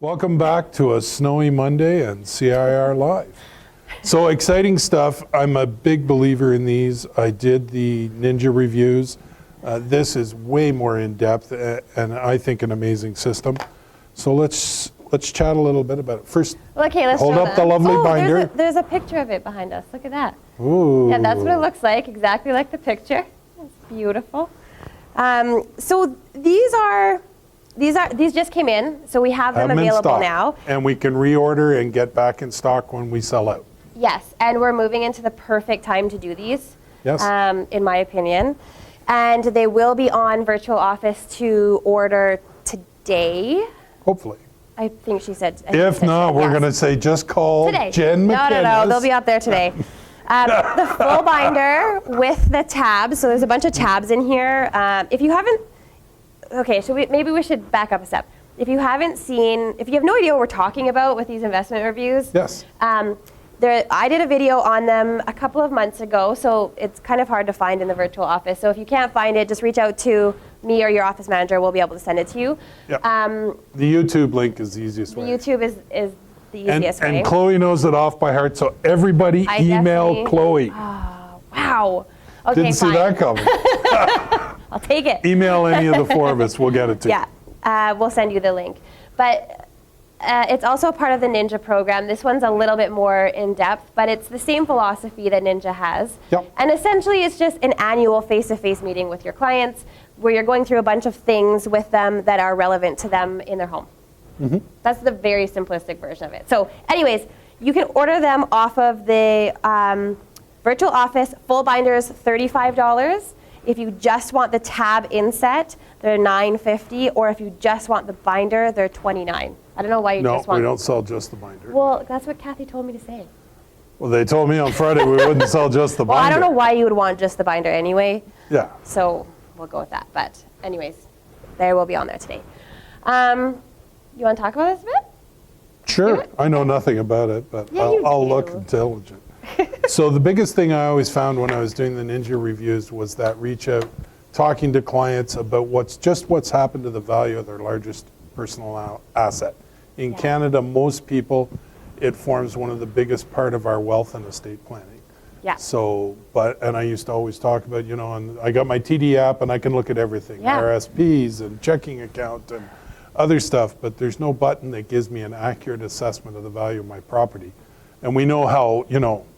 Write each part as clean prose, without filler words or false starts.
Welcome back to a snowy Monday and CIR Live. So exciting stuff. I'm a big believer in these. I did the Ninja reviews. This is way more in depth and I think an amazing system. So let's chat a little bit about it. First, okay, let's hold up the lovely binder. There's a picture of it behind us. Look at that. Ooh. Yeah, that's what it looks like, exactly like the picture. It's beautiful. So these just came in, so we have them available now. And we can reorder and get back in stock when we sell out. Yes, and we're moving into the perfect time to do these, yes. In my opinion. And they will be on Virtual Office to order today. Hopefully. I think she said. If not, we're going to say just call today. Jen McKinnis. No, they'll be up there today. The full binder with the tabs. So there's a bunch of tabs in here. If you haven't, okay, so maybe we should back up a step. If you have no idea what we're talking about with these investment reviews, yes. I did a video on them a couple of months ago, so it's kind of hard to find in the Virtual Office. So if you can't find it, just reach out to me or your office manager. We'll be able to send it to you. Yep. The YouTube link is the easiest way. The YouTube is the easiest way. And Chloe knows it off by heart, so everybody email Chloe. Oh, wow. Okay, Didn't see that coming. I'll take it. Email any of the four of us. We'll get it to you. Yeah, we'll send you the link. But it's also part of the Ninja program. This one's a little bit more in depth, but it's the same philosophy that Ninja has. Yep. And essentially it's just an annual face-to-face meeting with your clients where you're going through a bunch of things with them that are relevant to them in their home. Mm-hmm. That's the very simplistic version of it. So anyways, you can order them off of the Virtual Office. Full binders, $35. If you just want the tab inset, they're $9.50, or if you just want the binder, they're $29. I don't know why you just want. No, we don't sell just the binder. Well, that's what Kathy told me to say. Well, they told me on Friday we wouldn't sell just the binder. Well, I don't know why you would want just the binder anyway. Yeah. So we'll go with that. But anyways, they will be on there today. You want to talk about this a bit? Sure. I know nothing about it, but yeah, I'll look intelligent. So the biggest thing I always found when I was doing the Ninja reviews was that reach out, talking to clients about what's happened to the value of their largest personal asset. In Canada, most people, it forms one of the biggest part of our wealth and estate planning. Yeah. So, and I used to always talk about, and I got my TD app and I can look at everything, yeah. RSPs and checking account and other stuff, but there's no button that gives me an accurate assessment of the value of my property. And we know how,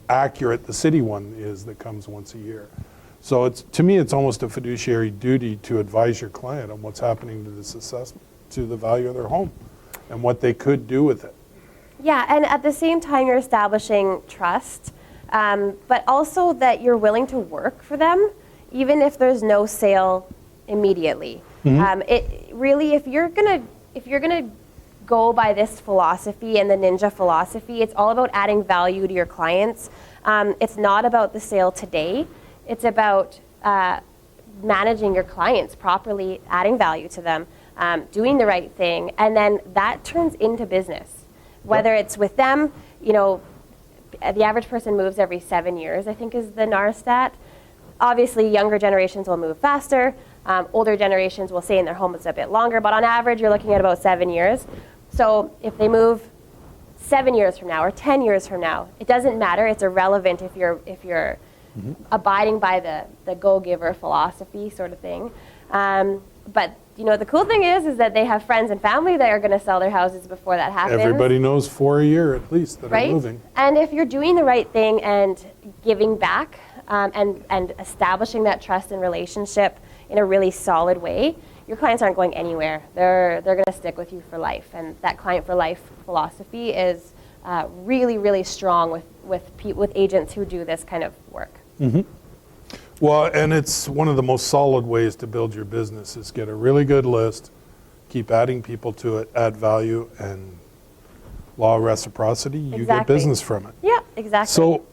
accurate the city one is that comes once a year. So to me, it's almost a fiduciary duty to advise your client on what's happening to this assessment, to the value of their home, and what they could do with it. Yeah, and at the same time, you're establishing trust, but also that you're willing to work for them, even if there's no sale immediately. Mm-hmm. It really, if you're gonna go by this philosophy and the Ninja philosophy, it's all about adding value to your clients. It's not about the sale today. It's about managing your clients properly, adding value to them, doing the right thing, and then that turns into business. Whether it's with them, the average person moves every 7 years, I think is the NAR stat. Obviously, younger generations will move faster. Older generations will stay in their homes a bit longer, but on average, you're looking at about 7 years. So if they move 7 years from now or 10 years from now, it doesn't matter. It's irrelevant if you're mm-hmm. abiding by the go-giver philosophy sort of thing. But the cool thing is that they have friends and family that are going to sell their houses before that happens. Everybody knows 4 a year at least that are moving. And if you're doing the right thing and giving back and establishing that trust and relationship in a really solid way, your clients aren't going anywhere. They're going to stick with you for life. And that client for life philosophy is really, really strong with agents who do this kind of work. Mm-hmm. Well, and it's one of the most solid ways to build your business is get a really good list, keep adding people to it, add value, and law of reciprocity, you get business from it. Yeah, exactly. So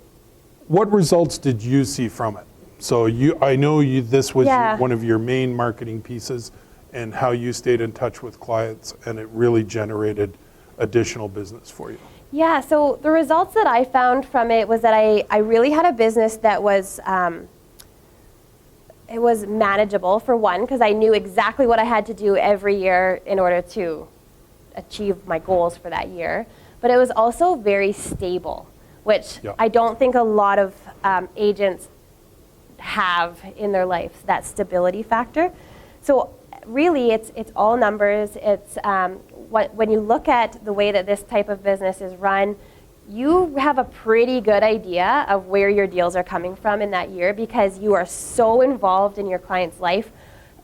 what results did you see from it? So I know this was one of your main marketing pieces and how you stayed in touch with clients and it really generated additional business for you. Yeah, so the results that I found from it was that I really had a business that was it was manageable, for one, because I knew exactly what I had to do every year in order to achieve my goals for that year. But it was also very stable, which Yeah. I don't think a lot of agents have in their life, that stability factor. So really, it's all numbers. It's when you look at the way that this type of business is run, you have a pretty good idea of where your deals are coming from in that year because you are so involved in your client's life.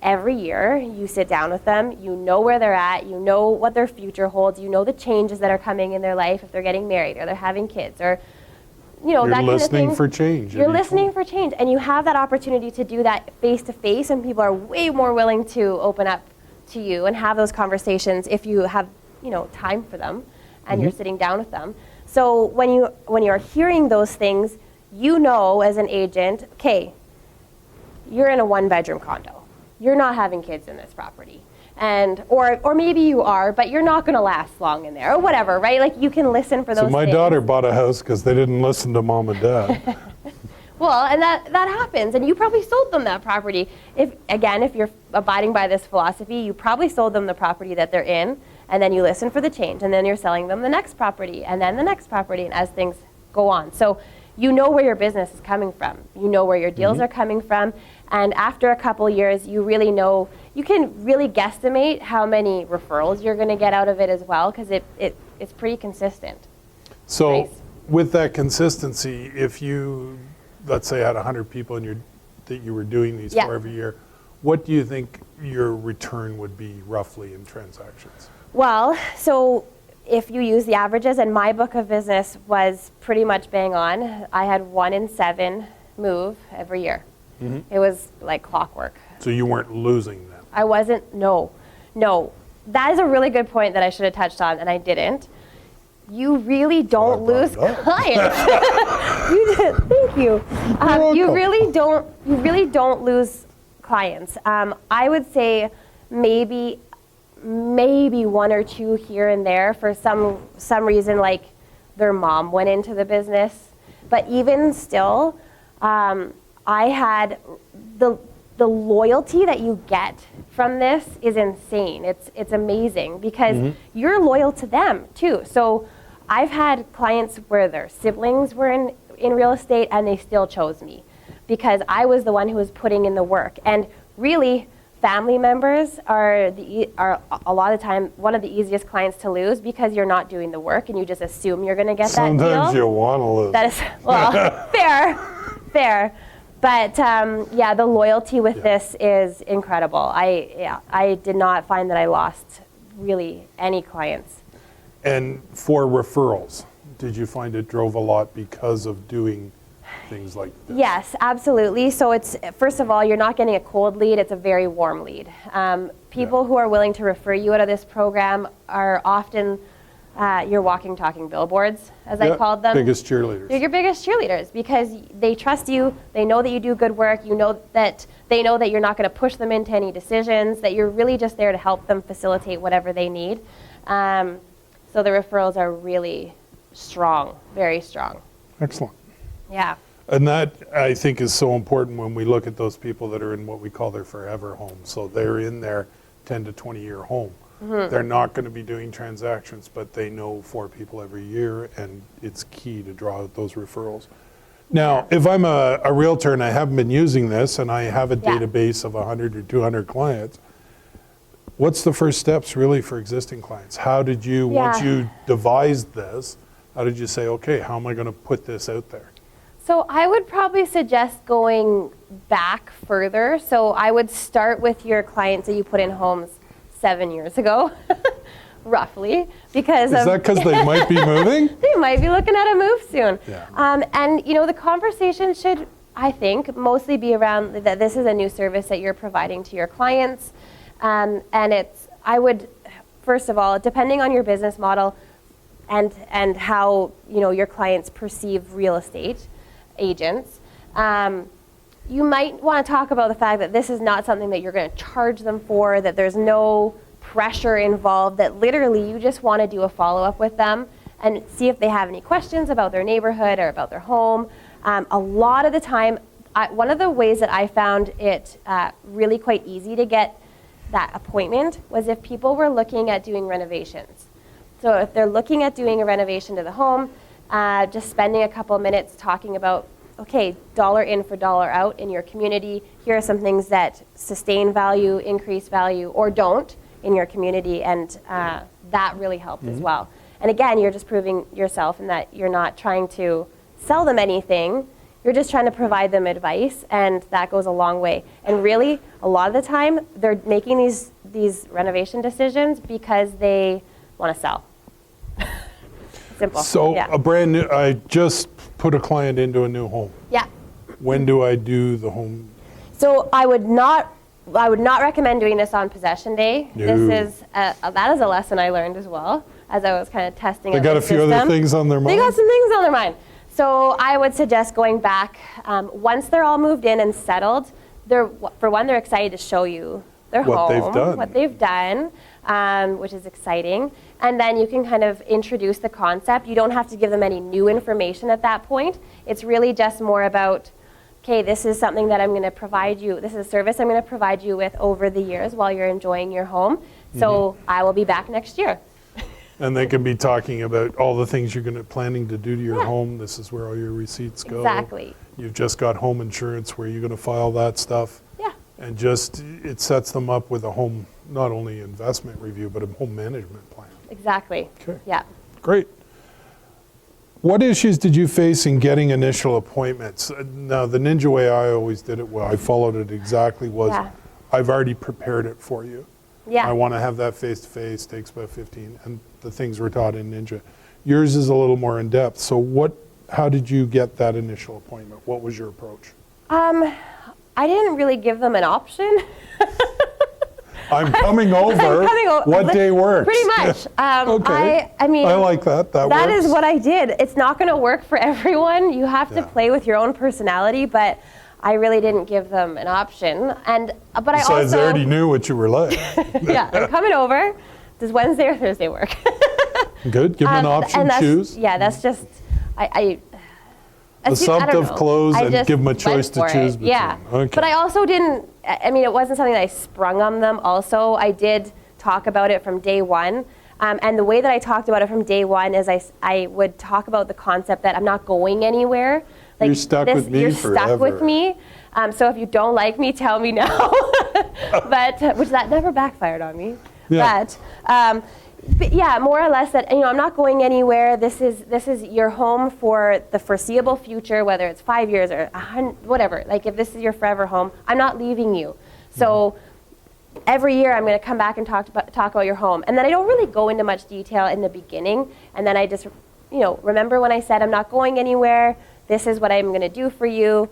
Every year, you sit down with them, you know where they're at, you know what their future holds, you know the changes that are coming in their life if they're getting married or they're having kids or, you know, You're that kind of listening thing. for change. You're at each listening one. for change, and you have that opportunity to do that face to face, and people are way more willing to open up to you and have those conversations if you have, you know, time for them and you're sitting down with them. So when you're hearing those things, you know as an agent, okay, you're in a 1-bedroom condo. You're not having kids in this property. And or maybe you are, but you're not going to last long in there or whatever, right? Like you can listen for those So my things. daughter bought a house because they didn't listen to mom and dad. Well, and that happens, and you probably sold them that property. If you're abiding by this philosophy, you probably sold them the property that they're in, and then you listen for the change, and then you're selling them the next property, and then the next property, and as things go on. So you know where your business is coming from. You know where your deals are coming from, and after a couple years, you really know, you can really guesstimate how many referrals you're going to get out of it as well, because it's pretty consistent. So Nice. with that consistency, if you, let's say, had 100 people that you were doing these Yeah. for every year, what do you think your return would be roughly in transactions? Well, so if you use the averages, and my book of business was pretty much bang on. I had 1 in 7 move every year. It was like clockwork. So you weren't losing them. I wasn't, no. That is a really good point that I should have touched on, and I didn't. You really don't Well, I lose brought it up. clients. You did, thank you. You welcome. really don't lose clients. I would say maybe 1 or 2 here and there for some reason, like their mom went into the business. But even still, I had the loyalty that you get from this is insane. It's amazing because you're loyal to them too. So I've had clients where their siblings were in real estate and they still chose me because I was the one who was putting in the work. And really, family members are a lot of the time one of the easiest clients to lose because you're not doing the work and you just assume you're going to get that deal. Sometimes you want to lose. That is, well, fair. But yeah, the loyalty with this is incredible. I did not find that I lost really any clients. And for referrals, did you find it drove a lot because of doing things like this? Yes, absolutely. So it's, first of all, you're not getting a cold lead, it's a very warm lead. People who are willing to refer you out of this program are often your walking, talking billboards, as I called them. Biggest cheerleaders. They're your biggest cheerleaders because they trust you, they know that you do good work, they know that you're not going to push them into any decisions, that you're really just there to help them facilitate whatever they need. So the referrals are really strong, very strong. Excellent. Yeah. And that, I think, is so important when we look at those people that are in what we call their forever home. So they're in their 10 to 20-year home. They're not going to be doing transactions, but they know 4 people every year, and it's key to draw out those referrals. Now, if I'm a realtor and I haven't been using this, and I have a database of 100 or 200 clients, what's the first steps really for existing clients? How did you, once you devised this, how did you say, okay, how am I going to put this out there? So I would probably suggest going back further. So I would start with your clients that you put in homes 7 years ago, roughly, because Is that because they might be moving? They might be looking at a move soon. Yeah. And you know, the conversation should, I think, mostly be around that this is a new service that you're providing to your clients. And I would, first of all, depending on your business model and how, you know, your clients perceive real estate agents, you might want to talk about the fact that this is not something that you're going to charge them for, that there's no pressure involved, that literally you just want to do a follow-up with them and see if they have any questions about their neighborhood or about their home. A lot of the time, one of the ways that I found it really quite easy to get that appointment was if people were looking at doing renovations. So if they're looking at doing a renovation to the home, just spending a couple minutes talking about, okay, dollar in for dollar out in your community. Here are some things that sustain value, increase value, or don't in your community, and that really helped as well. And again, you're just proving yourself in that you're not trying to sell them anything. You're just trying to provide them advice, and that goes a long way. And really, a lot of the time, they're making these renovation decisions because they want to sell. Simple. So yeah. a brand new, I just put a client into a new home. Yeah. When do I do the home? So I would not recommend doing this on possession day. No. That is a lesson I learned as well as I was kind of testing. They got a few other things on their mind? They got some things on their mind. So I would suggest going back once they're all moved in and settled. For one, they're excited to show you their What home, they've done. which is exciting. And then you can kind of introduce the concept. You don't have to give them any new information at that point. It's really just more about, okay, this is something that I'm going to provide you. This is a service I'm going to provide you with over the years while you're enjoying your home. So I will be back next year. And they can be talking about all the things you're planning to do to your home. This is where all your receipts go. Exactly. You've just got home insurance where you're going to file that stuff. Yeah. And just, it sets them up with a home, not only investment review, but a home management plan. Exactly. Okay. Yeah. Great. What issues did you face in getting initial appointments? Now, the ninja way I always did it, well, I followed it exactly, was I've already prepared it for you. Yeah. I want to have that face-to-face, takes about 15, and the things were taught in Ninja. Yours is a little more in-depth. So how did you get that initial appointment? What was your approach? I didn't really give them an option. I'm coming over. What day works? Pretty much. Okay. I mean, I like that. That That works. is what I did. It's not going to work for everyone. You have to play with your own personality, but I really didn't give them an option. But Besides, they already knew what you were like. Yeah, they're coming over. Does Wednesday or Thursday work? Good. Give them an option. Choose. Yeah, that's just Assumptive close and just give them a choice to choose between. Yeah. Okay. But I also didn't. I mean, it wasn't something that I sprung on them. Also, I did talk about it from day one. And the way that I talked about it from day one is I would talk about the concept that I'm not going anywhere. Like, you're stuck with me forever. You're stuck with me. So if you don't like me, tell me now. Which that never backfired on me. Yeah. But yeah, more or less that, I'm not going anywhere. This is your home for the foreseeable future, whether it's 5 years or 100, whatever. Like, if this is your forever home, I'm not leaving you. So every year I'm going to come back and talk about your home. And then I don't really go into much detail in the beginning. And then I just, remember when I said I'm not going anywhere, this is what I'm going to do for you,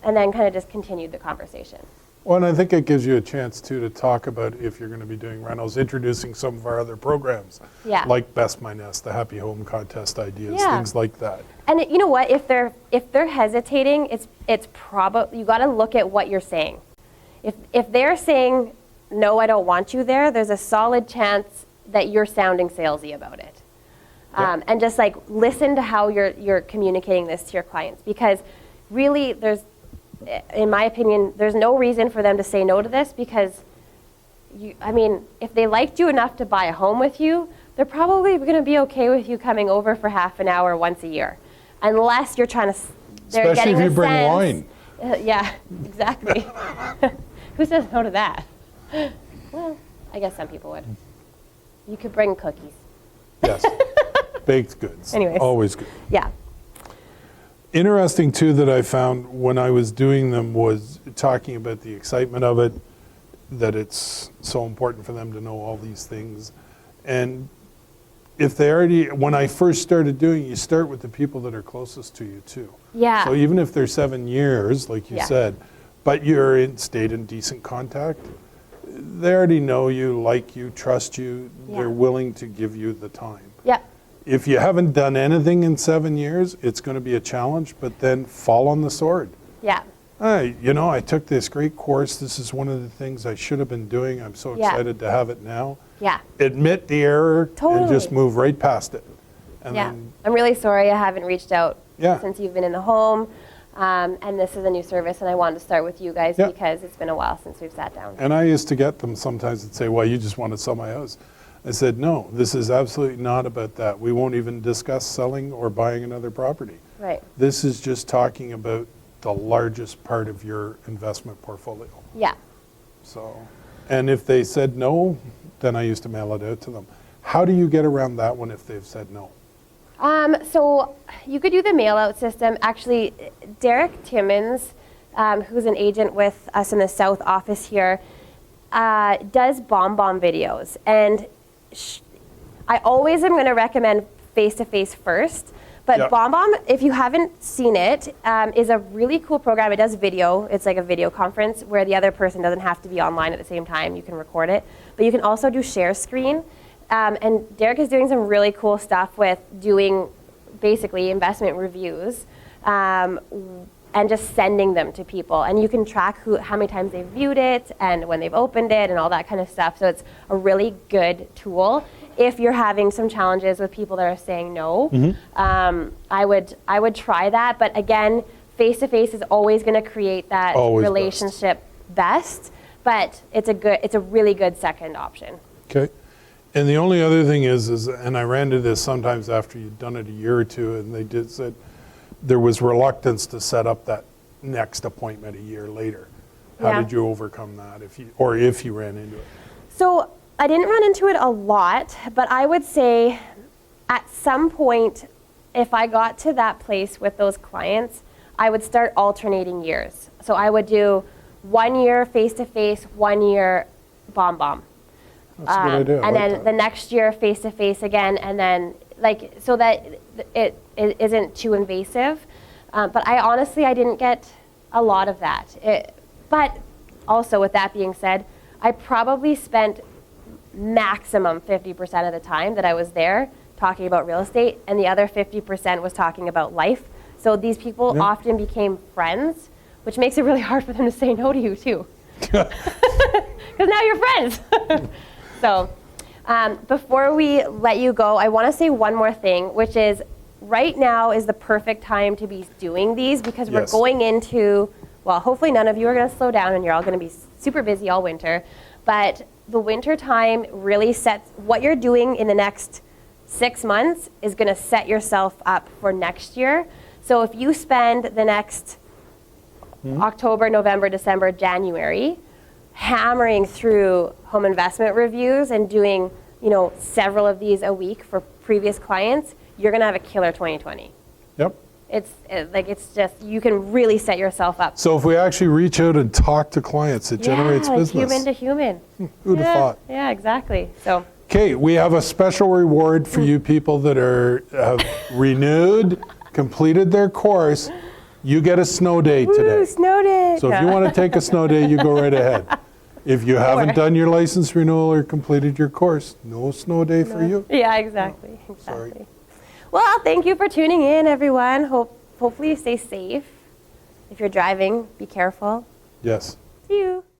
and then kind of just continued the conversation. Well, and I think it gives you a chance, too, to talk about, if you're going to be doing rentals, introducing some of our other programs, like Best My Nest, the Happy Home Contest ideas, things like that. And you know what? If they're hesitating, it's probably, you got to look at what you're saying. If they're saying, no, I don't want you there, there's a solid chance that you're sounding salesy about it. And just like listen to how you're communicating this to your clients, because really in my opinion, there's no reason for them to say no to this, because if they liked you enough to buy a home with you, they're probably going to be okay with you coming over for half an hour once a year, unless you're trying to. Especially if you bring wine. Yeah, exactly. Who says no to that? Well, I guess some people would. You could bring cookies. Yes. Baked goods. Anyways. Always good. Yeah. Interesting, too, that I found when I was doing them was talking about the excitement of it, that it's so important for them to know all these things. And if they already, when I first started doing it, you start with the people that are closest to you, too. Yeah. So even if they're 7 years, like you said, but you're stayed in decent contact, they already know you, like you, trust you. They're willing to give you the time. Yeah. If you haven't done anything in 7 years, it's going to be a challenge, but then fall on the sword. Yeah. Hey, I took this great course. This is one of the things I should have been doing. I'm so excited to have it now. Yeah. Admit the error and just move right past it. And I'm really sorry I haven't reached out Yeah. since you've been in the home. And this is a new service, and I wanted to start with you guys Yeah. because it's been a while since we've sat down. And I used to get them sometimes and say, well, you just want to sell my house. I said, no, this is absolutely not about that. We won't even discuss selling or buying another property. Right. This is just talking about the largest part of your investment portfolio. Yeah. So, and if they said no, then I used to mail it out to them. How do you get around that one if they've said no? So you could do the mail out system. Actually, Derek Timmons, who's an agent with us in the South office here, does bomb videos. And I always am going to recommend face-to-face first. But Yep. BombBomb, if you haven't seen it, is a really cool program. It does video. It's like a video conference where the other person doesn't have to be online at the same time. You can record it. But you can also do share screen. And Derek is doing some really cool stuff with doing basically investment reviews and just sending them to people. And you can track how many times they've viewed it and when they've opened it and all that kind of stuff. So it's a really good tool if you're having some challenges with people that are saying no. I would try that. But again, face-to-face is always going to create that Always relationship best. But it's a really good second option. Okay. And the only other thing is, and I ran into this sometimes after you'd done it a year or two, and they said there was reluctance to set up that next appointment a year later. How Yeah. did you overcome that, if you ran into it? So I didn't run into it a lot, but I would say at some point, if I got to that place with those clients, I would start alternating years. So I would do 1 year face-to-face, 1 year bomb. That's a good idea. I And like then that. the next year face-to-face again, and then so that it isn't too invasive. But I didn't get a lot of that. But also with that being said, I probably spent maximum 50% of the time that I was there talking about real estate, and the other 50% was talking about life. So these people Yeah. often became friends, which makes it really hard for them to say no to you too. Because now you're friends. So before we let you go, I want to say one more thing, which is right now is the perfect time to be doing these because we're Yes. going into, well, hopefully none of you are going to slow down and you're all going to be super busy all winter. But the winter time really sets what you're doing in the next 6 months is going to set yourself up for next year. So if you spend the next October, November, December, January hammering through home investment reviews and doing, several of these a week for previous clients, you're going to have a killer 2020. Yep. It's just, you can really set yourself up. So if we actually reach out and talk to clients, it generates like business. human to human. Who'd have thought? Yeah, exactly. So, Okay, we have a special reward for you people that have renewed, completed their course. You get a snow day today. woo, snow day. So if you want to take a snow day, you go right ahead. If you haven't done your license renewal or completed your course, no snow day for you. Yeah, exactly. Sorry. Exactly. Well, thank you for tuning in, everyone. Hopefully you stay safe. If you're driving, be careful. Yes. See you.